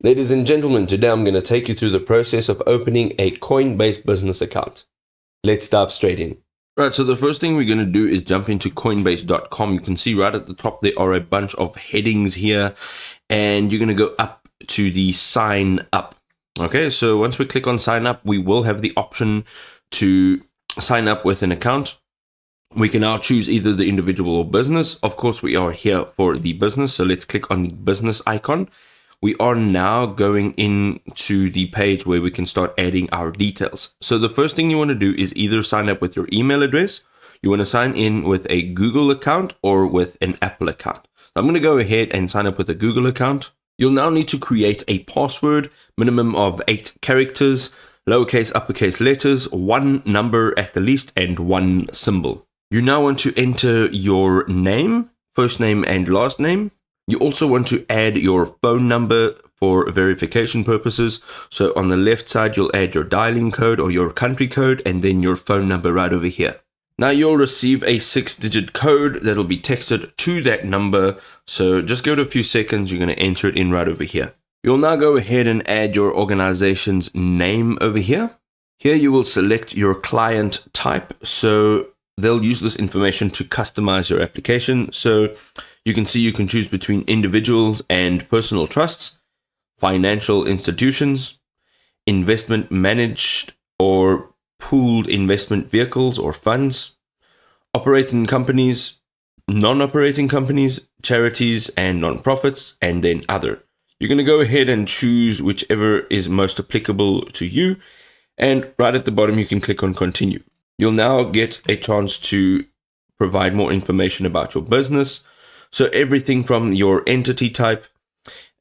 Ladies and gentlemen, today I'm going to take you through the process of opening a Coinbase business account. Let's dive straight in. Right, so the first thing we're going to do is jump into coinbase.com. You can see right at the top there are a bunch of headings here, and you're going to go up to the sign up. Okay, so once we click on sign up, we will have the option to sign up with an account. We can now choose either the individual or business. Of course, we are here for the business, so let's click on the business icon. We are now going into the page where we can start adding our details. So the first thing you want to do is either sign up with your email address, you want to sign in with a Google account or with an Apple account. So I'm going to go ahead and sign up with a Google account. You'll now need to create a password, minimum of 8 characters, lowercase, uppercase letters, 1 number at the least, and 1 symbol. You now want to enter your name, first name and last name. You also want to add your phone number for verification purposes. So on the left side, you'll add your dialing code or your country code and then your phone number right over here. Now you'll receive a 6-digit code that'll be texted to that number. So just give it a few seconds. You're going to enter it in right over here. You'll now go ahead and add your organization's name over here. Here you will select your client type. So they'll use this information to customize your application. So you can see you can choose between individuals and personal trusts, financial institutions, investment managed or pooled investment vehicles or funds, operating companies, non-operating companies, charities and non-profits, and then other. You're going to go ahead and choose whichever is most applicable to you. And right at the bottom, you can click on continue. You'll now get a chance to provide more information about your business. So everything from your entity type,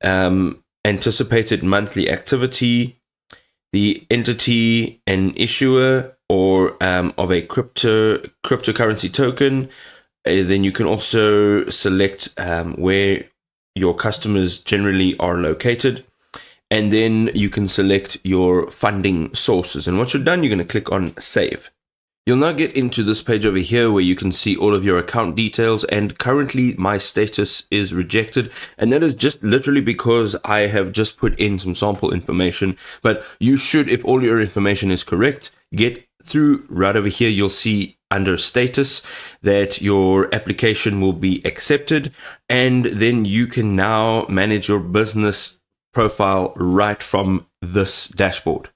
anticipated monthly activity, the entity and issuer or of a cryptocurrency token. Then you can also select where your customers generally are located. And then you can select your funding sources. And once you're done, you're going to click on save. You'll now get into this page over here where you can see all of your account details, and currently my status is rejected, and that is just literally because I have just put in some sample information. But you should, if all your information is correct, get through right over here. You'll see under status that your application will be accepted, and then you can now manage your business profile right from this dashboard.